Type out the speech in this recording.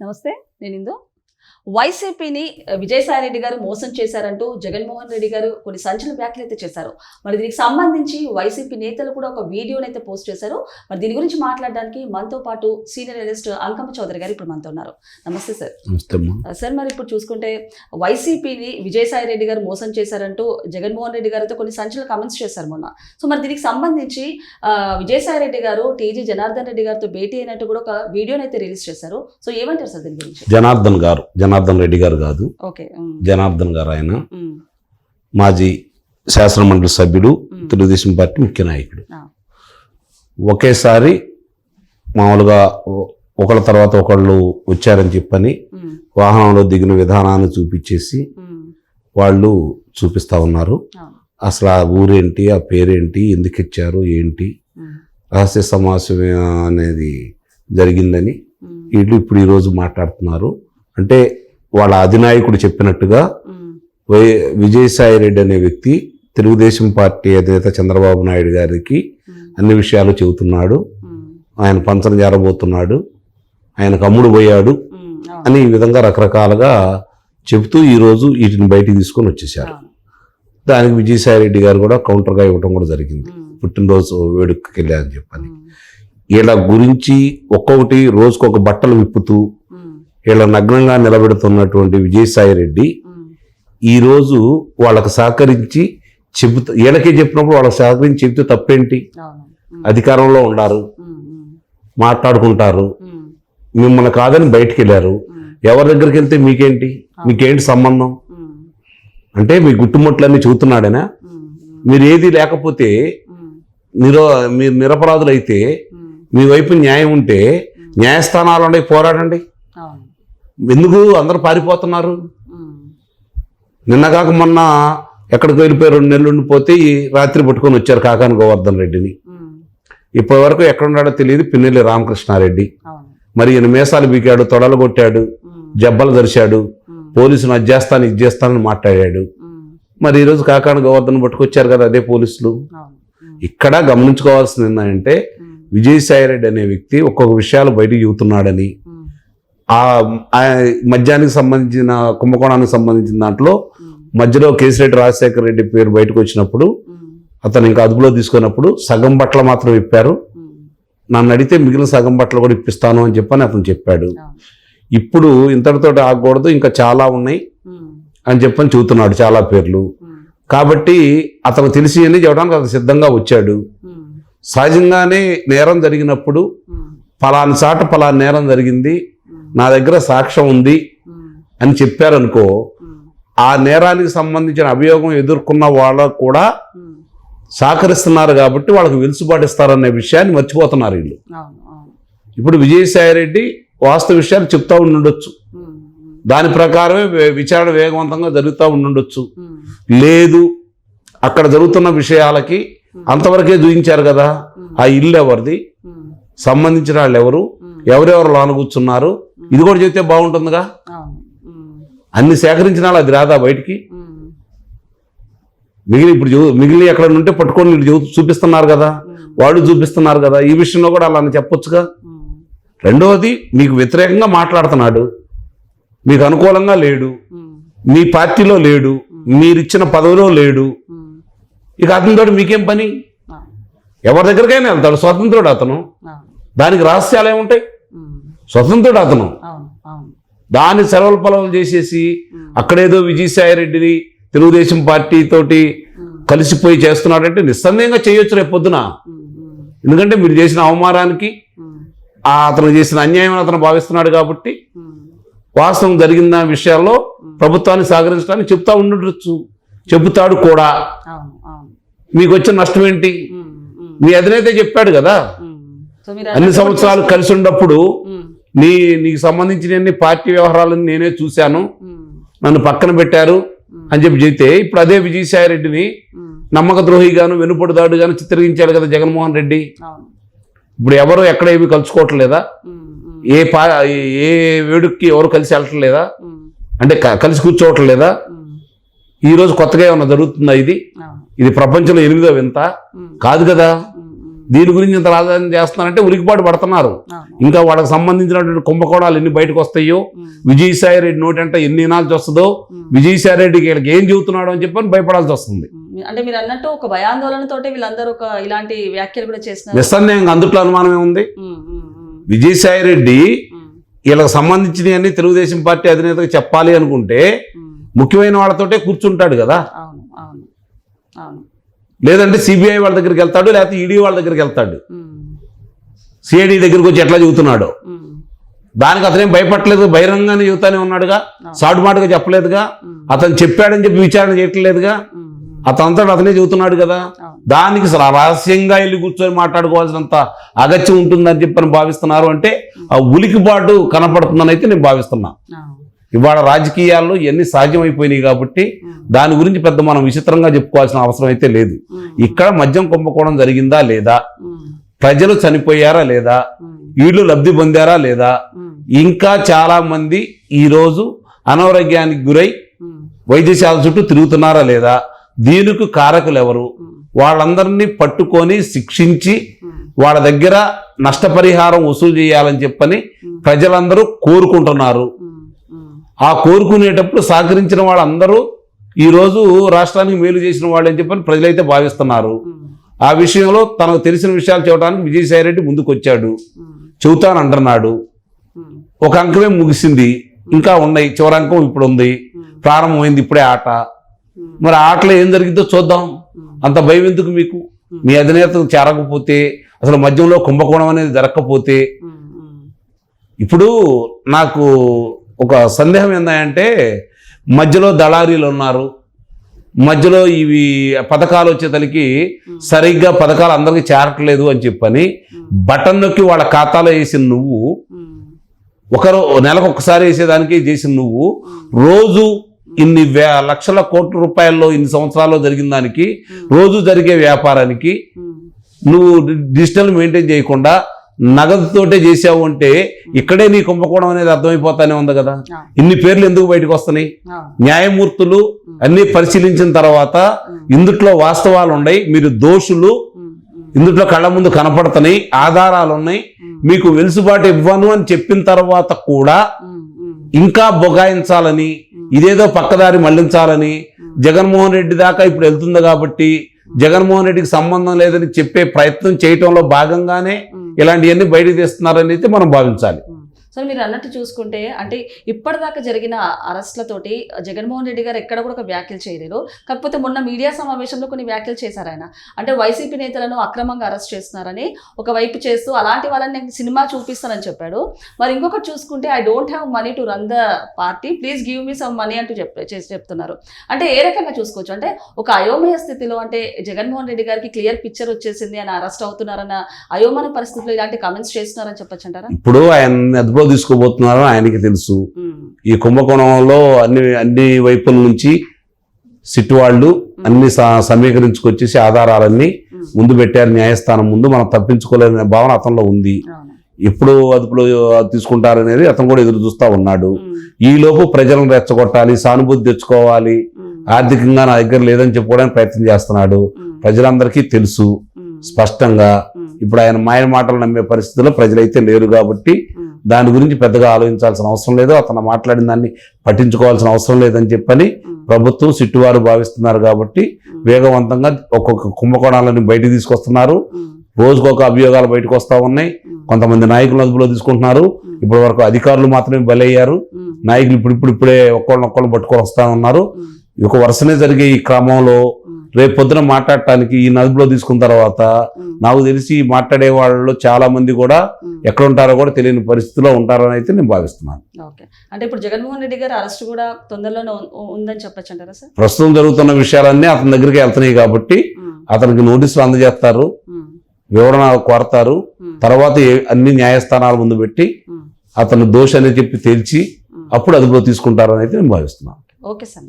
నమస్తే, నేను ఇందు. వైసీపీని విజయసాయిరెడ్డి గారు మోసం చేశారంటూ జగన్మోహన్ రెడ్డి గారు కొన్ని సంచలన వ్యాఖ్యలు అయితే చేశారు. మరి దీనికి సంబంధించి వైసీపీ నేతలు కూడా ఒక వీడియోని అయితే పోస్ట్ చేశారు. మరి దీని గురించి మాట్లాడడానికి మనతో పాటు సీనియర్ అనలిస్ట్ అంకమ్మ చౌదరి గారు ఇప్పుడు మనతో ఉన్నారు. నమస్తే సార్. సార్, మరి ఇప్పుడు చూసుకుంటే వైసీపీని విజయసాయిరెడ్డి గారు మోసం చేశారంటూ జగన్మోహన్ రెడ్డి గారితో కొన్ని సంచలన కామెంట్స్ చేశారు మొన్న. సో మరి దీనికి సంబంధించి విజయసాయిరెడ్డి గారు టీజీ జనార్దన్ రెడ్డి గారితో భేటీ అయినట్టు కూడా ఒక వీడియోని అయితే రిలీజ్ చేశారు. సో ఏమంటారు సార్ దీని గురించి? జనార్దన్ రెడ్డి గారు కాదు, జనార్దన్ గారు. ఆయన మాజీ శాసనమండలి సభ్యుడు, తెలుగుదేశం పార్టీ ముఖ్య నాయకుడు. ఒకేసారి మామూలుగా ఒకళ్ళ తర్వాత ఒకళ్ళు వచ్చారని చెప్పని వాహనంలో దిగిన విధానాన్ని చూపించేసి వాళ్ళు చూపిస్తా ఉన్నారు. అసలు ఆ ఊరేంటి, ఆ పేరేంటి, ఎందుకు ఇచ్చారు, ఏంటి, రహస్య సమావేశం అనేది జరిగిందని వీళ్ళు ఇప్పుడు ఈరోజు మాట్లాడుతున్నారు. అంటే వాళ్ళ అధినాయకుడు చెప్పినట్టుగా విజయసాయిరెడ్డి అనే వ్యక్తి తెలుగుదేశం పార్టీ అధినేత చంద్రబాబు నాయుడు గారికి అన్ని విషయాలు చెబుతున్నాడు, ఆయన పంచన జారబోతున్నాడు, ఆయనకు అమ్ముడు పోయాడు అని ఈ విధంగా రకరకాలుగా చెబుతూ ఈరోజు వీటిని బయటికి తీసుకొని వచ్చేసారు. దానికి విజయసాయిరెడ్డి గారు కూడా కౌంటర్గా ఇవ్వడం కూడా జరిగింది. పుట్టినరోజు వేడుకకి వెళ్ళారని చెప్పని వీళ్ళ గురించి ఒక్కొక్కటి రోజుకొక బట్టలు విప్పుతూ వీళ్ళ నగ్నంగా నిలబెడుతున్నటువంటి విజయసాయిరెడ్డి ఈరోజు వాళ్ళకు సహకరించి చెబుతూ, వీళ్ళకే చెప్పినప్పుడు వాళ్ళకి సహకరించి చెబితే తప్పేంటి? అధికారంలో ఉన్నారు, మాట్లాడుకుంటారు, మిమ్మల్ని కాదని బయటికి వెళ్ళారు, ఎవరి దగ్గరికి వెళ్తే మీకేంటి సంబంధం అంటే మీ గుట్టుముట్లన్నీ చెబుతున్నాడేనా? మీరు ఏది లేకపోతే మీరు నిరపరాధులైతే మీ వైపు న్యాయం ఉంటే న్యాయస్థానాలు పోరాడండి. ఎందుకు అందరూ పారిపోతున్నారు? నిన్నగాక మొన్న ఎక్కడికి వెళ్ళిపోయి 2 నెలలు ఉండిపోతే ఈ రాత్రి పట్టుకొని వచ్చారు కాకాని గోవర్ధన్ రెడ్డిని. ఇప్పటి వరకు ఎక్కడున్నాడో తెలియదు. పిన్నెల్లి రామకృష్ణారెడ్డి మరి ఈయన మీసాలు బీకాడు, తొడలు కొట్టాడు, జబ్బలు దరిశాడు, పోలీసును అది చేస్తానని మాట్లాడాడు. మరి ఈరోజు కాకాని గోవర్ధన్ పట్టుకొచ్చారు కదా అదే పోలీసులు. ఇక్కడ గమనించుకోవాల్సింది ఏంటంటే విజయసాయిరెడ్డి అనే వ్యక్తి ఒక్కొక్క విషయాలు బయటకు చెబుతున్నాడని, ఆ మద్యానికి సంబంధించిన కుంభకోణానికి సంబంధించిన దాంట్లో మధ్యలో కేసిరెడ్డి రాజశేఖర రెడ్డి పేరు బయటకు వచ్చినప్పుడు అతను ఇంకా అదుపులో తీసుకున్నప్పుడు సగం బట్టలు మాత్రం ఇప్పారు, నన్ను అడిగితే మిగిలిన సగం బట్టలు కూడా ఇప్పిస్తాను అని చెప్పని అతను చెప్పాడు. ఇప్పుడు ఇంతటితో ఆగకూడదు, ఇంకా చాలా ఉన్నాయి అని చెప్పని చెబుతున్నాడు, చాలా పేర్లు. కాబట్టి అతను తెలిసి అని చెప్పడానికి అతను సిద్ధంగా వచ్చాడు. సహజంగానే నేరం జరిగినప్పుడు పలాని చాట పలాని నేరం జరిగింది, నా దగ్గర సాక్ష్యం ఉంది అని చెప్పారనుకో, ఆ నేరానికి సంబంధించిన అభియోగం ఎదుర్కొన్న వాళ్ళకు కూడా సహకరిస్తున్నారు కాబట్టి వాళ్ళకి వెలుసుబాటు ఇస్తారనే విషయాన్ని మర్చిపోతున్నారు వీళ్ళు. ఇప్పుడు విజయసాయిరెడ్డి వాస్తవ విషయాలు చెప్తా ఉండుండొచ్చు, దాని ప్రకారమే విచారణ వేగవంతంగా జరుగుతూ ఉండుండొచ్చు. లేదు, అక్కడ జరుగుతున్న విషయాలకి అంతవరకే చూపించారు కదా, ఆ ఇల్లు ఎవరిది, సంబంధించిన వాళ్ళు ఎవరు, ఎవరెవరు లోన కూర్చున్నారు, ఇది కూడా చెప్తే బాగుంటుందిగా. అన్ని సేకరించిన వాళ్ళు అది రాదా బయటికి? మిగిలిన ఎక్కడ ఉంటే పట్టుకొని చూపిస్తున్నారు కదా, వాళ్ళు చూపిస్తున్నారు కదా, ఈ విషయంలో కూడా అలా చెప్పొచ్చుగా. రెండవది, మీకు వ్యతిరేకంగా మాట్లాడుతున్నాడు, మీకు అనుకూలంగా లేడు, మీ పార్టీలో లేడు, మీరిచ్చిన పదవిలో లేడు, ఇక అతనితో మీకేం పని? ఎవరి దగ్గరికైనా వెళ్తాడు, స్వతంత్రుడు అతను. దానికి రహస్యాలు ఏముంటాయి? స్వతంత్రుడు అతను. దాన్ని సెలవుల పొలవులు చేసేసి అక్కడేదో విజయసాయిరెడ్డిని తెలుగుదేశం పార్టీ తోటి కలిసిపోయి చేస్తున్నాడంటే నిస్సందేహంగా చేయొచ్చు రేపు పొద్దున. ఎందుకంటే మీరు చేసిన అవమానానికి, అతను చేసిన అన్యాయం అతను భావిస్తున్నాడు కాబట్టి వాస్తవం జరిగిన విషయాల్లో ప్రభుత్వాన్ని సహకరించడానికి చెబుతాడు కూడా. మీకు వచ్చిన నష్టం ఏంటి? మీ అధినేత చెప్పాడు కదా, అన్ని సంవత్సరాలు కలిసి ఉన్నప్పుడు నీకు సంబంధించిన పార్టీ వ్యవహారాలను నేనే చూశాను, నన్ను పక్కన పెట్టారు అని చెబితే ఇప్పుడు అదే విజయసాయిరెడ్డిని నమ్మక ద్రోహిగాను వెనుపడుదాడుగాను చిత్రీకరించాడు కదా జగన్మోహన్ రెడ్డి. ఇప్పుడు ఎవరు ఎక్కడ ఏమి కలుసుకోవట్లేదా? ఏ వేడుక్కి ఎవరు కలిసి వెళ్ళట్లేదా? అంటే కలిసి కూర్చోవట్లేదా? ఈరోజు కొత్తగా ఏమన్నా జరుగుతుందా? ఇది ప్రపంచంలో 8వ వింత కాదు కదా. దీని గురించి ఇంత రాజధాని చేస్తున్నారంటే ఉలికిపాటు పడుతున్నారు. ఇంకా వాళ్ళకి సంబంధించినటువంటి కుంభకోణాలు ఎన్ని బయటకు వస్తాయో, విజయసాయి రెడ్డి నోటంట ఎన్ని నాలుగు వస్తుందో, విజయసాయి రెడ్డికి వీళ్ళకి ఏం చెబుతున్నాడు అని చెప్పని భయపడాల్సి వస్తుంది. అంటే మీరు అన్నట్టు ఒక భయాందోళనతోటి వీళ్ళందరూ ఒక ఇలాంటి వ్యాఖ్యలు కూడా చేస్తున్నారు. నిస్సందేహంగా అందుట్లో అనుమానమే ఉంది. విజయసాయి రెడ్డి వీళ్ళకి సంబంధించినవన్నీ తెలుగుదేశం పార్టీ అధినేతకు చెప్పాలి అనుకుంటే ముఖ్యమైన వాళ్ళతోటే కూర్చుంటాడు కదా. లేదంటే సిబిఐ వాళ్ళ దగ్గరికి వెళ్తాడు, లేకపోతే ఈడీ వాళ్ళ దగ్గరికి వెళ్తాడు. సిఐడి దగ్గరికి వచ్చి ఎట్లా చెబుతున్నాడు, దానికి అతనేం భయపడలేదు, బహిరంగానే చెబుతానే ఉన్నాడుగా, సాటు మాటగా చెప్పలేదుగా, అతను చెప్పాడని చెప్పి విచారణ చేయట్లేదుగా, అతనంతా అతనే చెబుతున్నాడు కదా. దానికి రహస్యంగా వెళ్ళి కూర్చొని మాట్లాడుకోవాల్సినంత అగత్యం ఉంటుందని చెప్పని భావిస్తున్నారు. అంటే ఆ ఉలికిపాటు కనపడుతుందని అయితే నేను భావిస్తున్నా. ఇవాళ రాజకీయాల్లో ఇవన్నీ సాధ్యమైపోయినాయి కాబట్టి దాని గురించి పెద్ద మనం విచిత్రంగా చెప్పుకోవాల్సిన అవసరం అయితే లేదు. ఇక్కడ మద్యం కుంభకోణం జరిగిందా లేదా, ప్రజలు చనిపోయారా లేదా, వీళ్ళు లబ్ధి పొందారా లేదా, ఇంకా చాలా మంది ఈరోజు అనారోగ్యానికి గురై వైద్యశాల చుట్టూ తిరుగుతున్నారా లేదా, దీనికి కారకులు ఎవరు, వాళ్ళందరినీ పట్టుకొని శిక్షించి వాళ్ళ దగ్గర నష్టపరిహారం వసూలు చేయాలని చెప్పని ప్రజలందరూ కోరుకుంటున్నారు. ఆ కోరుకునేటప్పుడు సహకరించిన వాళ్ళందరూ ఈరోజు రాష్ట్రానికి మేలు చేసిన వాళ్ళు అని చెప్పని ప్రజలైతే భావిస్తున్నారు. ఆ విషయంలో తనకు తెలిసిన విషయాలు చెప్పడానికి విజయసాయి రెడ్డి ముందుకు వచ్చాడు, చెబుతానంటున్నాడు. ఒక అంకమే ముగిసింది, ఇంకా ఉన్నాయి, చివరి అంకం ఇప్పుడు ఉంది, ప్రారంభమైంది ఇప్పుడే ఆట. మరి ఆటలో ఏం జరిగిందో చూద్దాం. అంత భయం ఎందుకు మీకు? మీ అధినేతకు చేరకపోతే, అసలు మధ్యంలో కుంభకోణం అనేది జరగకపోతే. ఇప్పుడు నాకు ఒక సందేహం ఏంటంటే, మధ్యలో దళారీలు ఉన్నారు, మధ్యలో ఇవి పథకాలు వచ్చేతలకి సరిగ్గా పథకాలు అందరికీ చేరట్లేదు అని చెప్పని బటన్ నొక్కి వాళ్ళ ఖాతాలో వేసిన నువ్వు, ఒకరు నెలకు ఒకసారి వేసేదానికి చేసిన నువ్వు, రోజు ఇన్ని లక్షల కోట్ల రూపాయల్లో ఇన్ని సంవత్సరాల్లో జరిగిన దానికి, రోజు జరిగే వ్యాపారానికి నువ్వు డిజిటల్ మెయింటైన్ చేయకుండా నగదుతోటే చేసావు అంటే ఇక్కడే నీ కుంభకోణం అనేది అర్థమైపోతానే ఉంది కదా. ఇన్ని పేర్లు ఎందుకు బయటకు వస్తున్నాయి? న్యాయమూర్తులు అన్ని పరిశీలించిన తర్వాత ఇందుట్లో వాస్తవాలు ఉన్నాయి, మీరు దోషులు, ఇందుట్లో కళ్ళ ముందు కనపడుతున్నాయి, ఆధారాలు ఉన్నాయి, మీకు వెలుసుబాటు ఇవ్వను అని చెప్పిన తర్వాత కూడా ఇంకా బొగాయించాలని, ఇదేదో పక్కదారి మళ్లించాలని, జగన్మోహన్ రెడ్డి దాకా ఇప్పుడు వెళ్తుంది కాబట్టి జగన్మోహన్ రెడ్డికి సంబంధం లేదని చెప్పే ప్రయత్నం చేయటంలో భాగంగానే ఇలాంటివన్నీ బయటకు తీస్తున్నారని అయితే మనం భావించాలి. సో మీరు అన్నట్టు చూసుకుంటే, అంటే ఇప్పటిదాకా జరిగిన అరెస్ట్లతోటి జగన్మోహన్ రెడ్డి గారు ఎక్కడ కూడా ఒక వ్యాఖ్యలు చేయలేరు. కాకపోతే మొన్న మీడియా సమావేశంలో కొన్ని వ్యాఖ్యలు చేశారు ఆయన. అంటే వైసీపీ నేతలను అక్రమంగా అరెస్ట్ చేస్తున్నారని ఒకవైపు చేస్తూ, అలాంటి వాళ్ళని నేను సినిమా చూపిస్తానని చెప్పాడు. మరి ఇంకొకటి చూసుకుంటే, I don't have money to run the party, please give me some money అంటూ చెప్తున్నారు. అంటే ఏ రకంగా చూసుకోవచ్చు? అంటే ఒక అయోమయ స్థితిలో, అంటే జగన్మోహన్ రెడ్డి గారికి క్లియర్ పిక్చర్ వచ్చేసింది, ఆయన అరెస్ట్ అవుతున్నారన్న అయోమయ పరిస్థితిలో ఇలాంటి కమెంట్స్ చేస్తున్నారని చెప్పొచ్చు అంటారా? ఇప్పుడు ఆయన అదుపులో తీసుకోబోతున్నారో ఆయనకి తెలుసు. ఈ కుంభకోణంలో అన్ని వైపుల నుంచి సిట్ వాళ్ళు అన్ని సమీకరించుకొచ్చేసి ఆధారాలన్నీ ముందు పెట్టారు న్యాయస్థానం ముందు. మనం తప్పించుకోలేని భావన అతనిలో ఉంది. ఎప్పుడు అదుపులో తీసుకుంటారనేది అతను కూడా ఎదురు చూస్తా ఉన్నాడు. ఈలోపు ప్రజలను రెచ్చగొట్టాలి, సానుభూతి తెచ్చుకోవాలి, ఆర్థికంగా నా దగ్గర లేదని చెప్పుకోవడానికి ప్రయత్నం చేస్తున్నాడు. ప్రజలందరికీ తెలుసు స్పష్టంగా. ఇప్పుడు ఆయన మాయ మాటలు నమ్మే పరిస్థితుల్లో ప్రజలైతే లేరు కాబట్టి దాని గురించి పెద్దగా ఆలోచించాల్సిన అవసరం లేదు, అతను మాట్లాడిన దాన్ని పట్టించుకోవాల్సిన అవసరం లేదని చెప్పని ప్రభుత్వం సిట్టువారు భావిస్తున్నారు. కాబట్టి వేగవంతంగా ఒక్కొక్క కుంభకోణాలను బయటకు తీసుకొస్తున్నారు. రోజుకొక అభియోగాలు బయటకు వస్తూ ఉన్నాయి. కొంతమంది నాయకులు అదుపులో తీసుకుంటున్నారు. ఇప్పటి వరకు అధికారులు మాత్రమే బలయ్యారు. నాయకులు ఇప్పుడిప్పుడే ఒక్కళ్ళనొక్కళ్ళు పట్టుకొని వస్తా ఉన్నారు. ఒక వరుసనే జరిగే ఈ క్రమంలో రేపు పొద్దున మాట్లాడటానికి ఈ అదుపులో తీసుకున్న తర్వాత నాకు తెలిసి మాట్లాడే వాళ్ళు చాలా మంది కూడా ఎక్కడ ఉంటారో కూడా తెలియని పరిస్థితిలో ఉంటారని అయితే నేను భావిస్తున్నాను. అంటే ఇప్పుడు జగన్మోహన్ రెడ్డి గారు అరెస్ట్ కూడా తొందరలోనే ఉందని చెప్పొచ్చు అంటారా సార్? ప్రస్తుతం జరుగుతున్న విషయాలన్నీ అతని దగ్గరికి వెళ్తున్నాయి కాబట్టి అతనికి నోటీసులు అందజేస్తారు, వివరణ కోరతారు. తర్వాత అన్ని న్యాయస్థానాల ముందు పెట్టి అతను దోషి అని చెప్పి తేల్చి అప్పుడు అదుపులో తీసుకుంటారని అయితే నేను భావిస్తున్నాను. Okay sir.